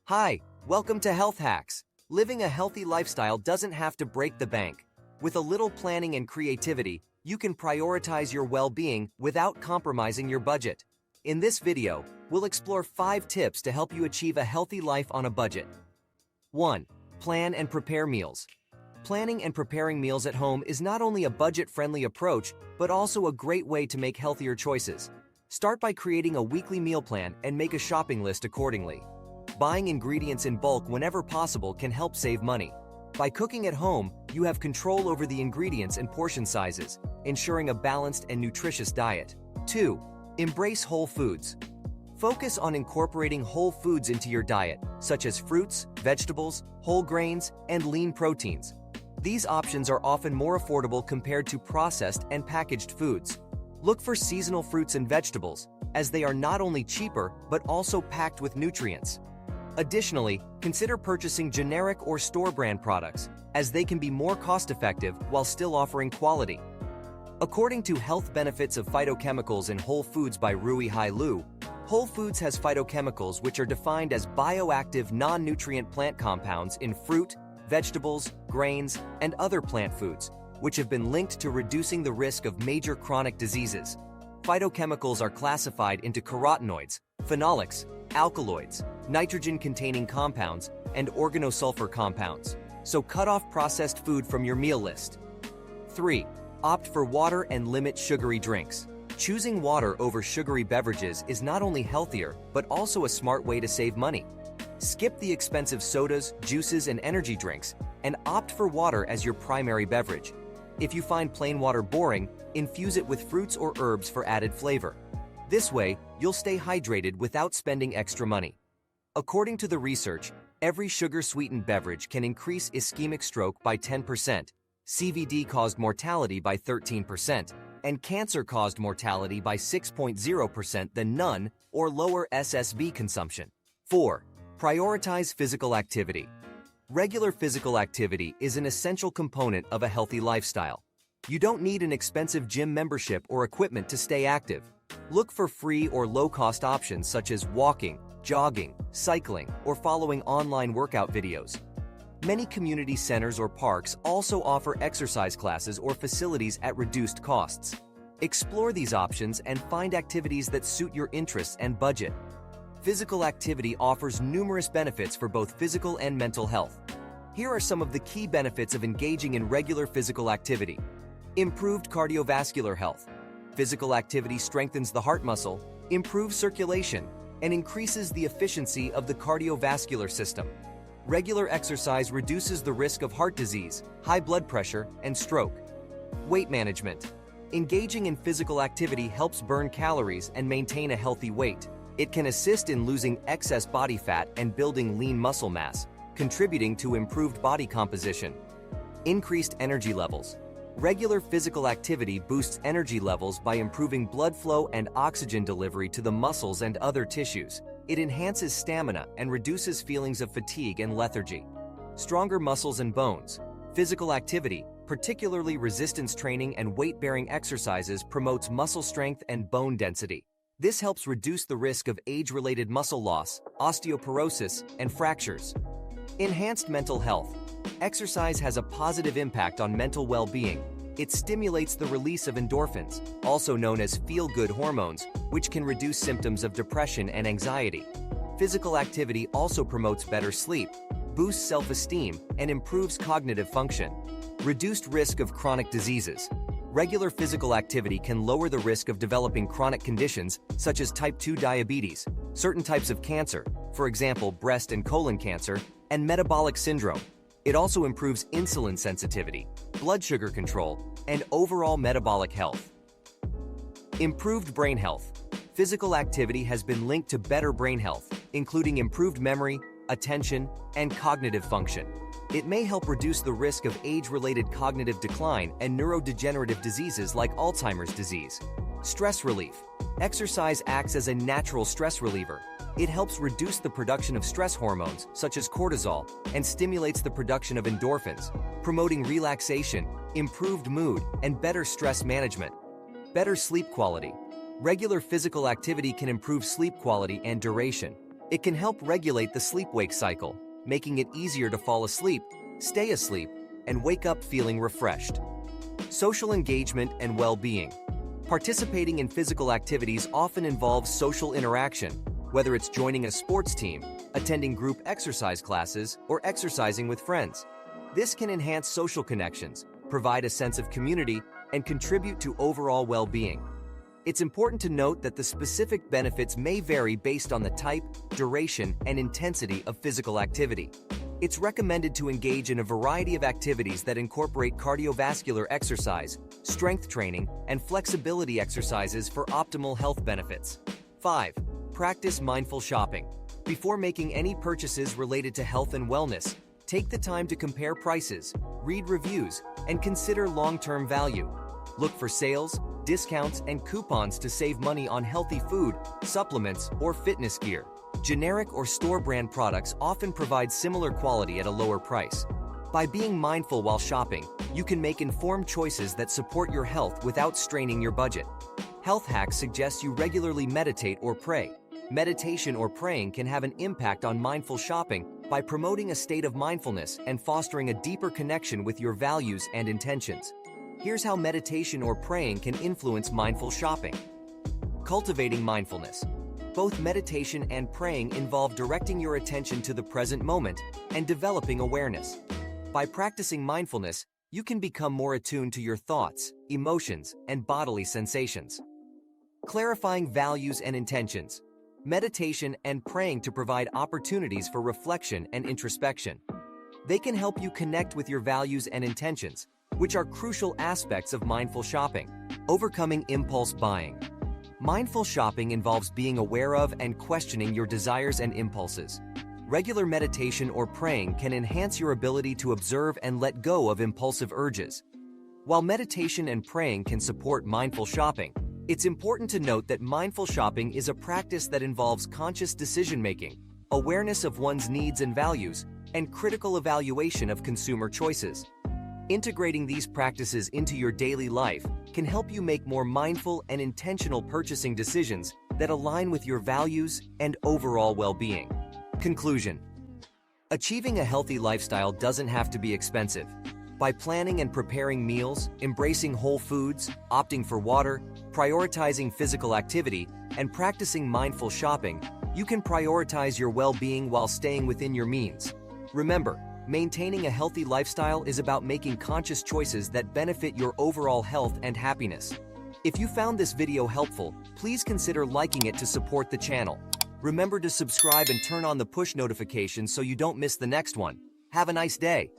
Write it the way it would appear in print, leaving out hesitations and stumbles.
Hi, welcome to Health Hacks. Living a healthy lifestyle doesn't have to break the bank. With a little planning and creativity, you can prioritize your well-being without compromising your budget. In this video, we'll explore 5 tips to help you achieve a healthy life on a budget. 1. Plan and prepare meals. Planning and preparing meals at home is not only a budget-friendly approach, but also a great way to make healthier choices. Start by creating a weekly meal plan and make a shopping list accordingly. Buying ingredients in bulk whenever possible can help save money. By cooking at home, you have control over the ingredients and portion sizes, ensuring a balanced and nutritious diet. 2. Embrace whole foods. Focus on incorporating whole foods into your diet, such as fruits, vegetables, whole grains, and lean proteins. These options are often more affordable compared to processed and packaged foods. Look for seasonal fruits and vegetables, as they are not only cheaper but also packed with nutrients. Additionally, consider purchasing generic or store-brand products, as they can be more cost-effective while still offering quality. According to Health Benefits of Phytochemicals in Whole Foods by Rui Hai Lu, Whole Foods has phytochemicals which are defined as bioactive non-nutrient plant compounds in fruit, vegetables, grains, and other plant foods, which have been linked to reducing the risk of major chronic diseases. Phytochemicals are classified into carotenoids, phenolics, alkaloids, nitrogen-containing compounds, and organosulfur compounds. So cut off processed food from your meal list. 3. Opt for water and limit sugary drinks. Choosing water over sugary beverages is not only healthier, but also a smart way to save money. Skip the expensive sodas, juices, and energy drinks, and opt for water as your primary beverage. If you find plain water boring, infuse it with fruits or herbs for added flavor. This way, you'll stay hydrated without spending extra money. According to the research, every sugar-sweetened beverage can increase ischemic stroke by 10%, CVD-caused mortality by 13%, and cancer-caused mortality by 6.0% than none or lower SSB consumption. 4. Prioritize physical activity. Regular physical activity is an essential component of a healthy lifestyle. You don't need an expensive gym membership or equipment to stay active. Look for free or low-cost options such as walking, jogging, cycling, or following online workout videos. Many community centers or parks also offer exercise classes or facilities at reduced costs. Explore these options and find activities that suit your interests and budget. Physical activity offers numerous benefits for both physical and mental health. Here are some of the key benefits of engaging in regular physical activity. Improved cardiovascular health. Physical activity strengthens the heart muscle, improves circulation, and increases the efficiency of the cardiovascular system. Regular exercise reduces the risk of heart disease, high blood pressure, and stroke. Weight management. Engaging in physical activity helps burn calories and maintain a healthy weight. It can assist in losing excess body fat and building lean muscle mass, contributing to improved body composition. Increased energy levels. Regular physical activity boosts energy levels by improving blood flow and oxygen delivery to the muscles and other tissues. It enhances stamina and reduces feelings of fatigue and lethargy. Stronger muscles and bones. Physical activity, particularly resistance training and weight-bearing exercises, promotes muscle strength and bone density. This helps reduce the risk of age-related muscle loss, osteoporosis, and fractures. Enhanced mental health. Exercise has a positive impact on mental well-being. It stimulates the release of endorphins, also known as feel-good hormones, which can reduce symptoms of depression and anxiety. Physical activity also promotes better sleep, boosts self-esteem, and improves cognitive function. Reduced risk of chronic diseases. Regular physical activity can lower the risk of developing chronic conditions such as type 2 diabetes, certain types of cancer, for example breast and colon cancer, and metabolic syndrome. It also improves insulin sensitivity, blood sugar control, and overall metabolic health. Improved brain health. Physical activity has been linked to better brain health, including improved memory, attention, and cognitive function. It may help reduce the risk of age-related cognitive decline and neurodegenerative diseases like Alzheimer's disease. Stress relief. Exercise acts as a natural stress reliever. It helps reduce the production of stress hormones, such as cortisol, and stimulates the production of endorphins, promoting relaxation, improved mood, and better stress management. Better sleep quality. Regular physical activity can improve sleep quality and duration. It can help regulate the sleep-wake cycle, making it easier to fall asleep, stay asleep, and wake up feeling refreshed. Social engagement and well-being. Participating in physical activities often involves social interaction, whether it's joining a sports team, attending group exercise classes, or exercising with friends. This can enhance social connections, provide a sense of community, and contribute to overall well-being. It's important to note that the specific benefits may vary based on the type, duration, and intensity of physical activity. It's recommended to engage in a variety of activities that incorporate cardiovascular exercise, strength training, and flexibility exercises for optimal health benefits. 5. Practice mindful shopping. Before making any purchases related to health and wellness, take the time to compare prices, read reviews, and consider long-term value. Look for sales, discounts, and coupons to save money on healthy food, supplements, or fitness gear. Generic or store-brand products often provide similar quality at a lower price. By being mindful while shopping, you can make informed choices that support your health without straining your budget. Health Hacks suggests you regularly meditate or pray. Meditation or praying can have an impact on mindful shopping by promoting a state of mindfulness and fostering a deeper connection with your values and intentions. Here's how meditation or praying can influence mindful shopping. Cultivating mindfulness. Both meditation and praying involve directing your attention to the present moment and developing awareness. By practicing mindfulness, you can become more attuned to your thoughts, emotions, and bodily sensations. Clarifying values and intentions. Meditation and praying to provide opportunities for reflection and introspection. They can help you connect with your values and intentions, which are crucial aspects of mindful shopping. Overcoming impulse buying. Mindful shopping involves being aware of and questioning your desires and impulses. Regular meditation or praying can enhance your ability to observe and let go of impulsive urges. While meditation and praying can support mindful shopping, it's important to note that mindful shopping is a practice that involves conscious decision-making, awareness of one's needs and values, and critical evaluation of consumer choices. Integrating these practices into your daily life can help you make more mindful and intentional purchasing decisions that align with your values and overall well-being. Conclusion: achieving a healthy lifestyle doesn't have to be expensive. By planning and preparing meals, embracing whole foods, opting for water, prioritizing physical activity, and practicing mindful shopping, you can prioritize your well-being while staying within your means. Remember, maintaining a healthy lifestyle is about making conscious choices that benefit your overall health and happiness. If you found this video helpful, please consider liking it to support the channel. Remember to subscribe and turn on the push notifications so you don't miss the next one. Have a nice day.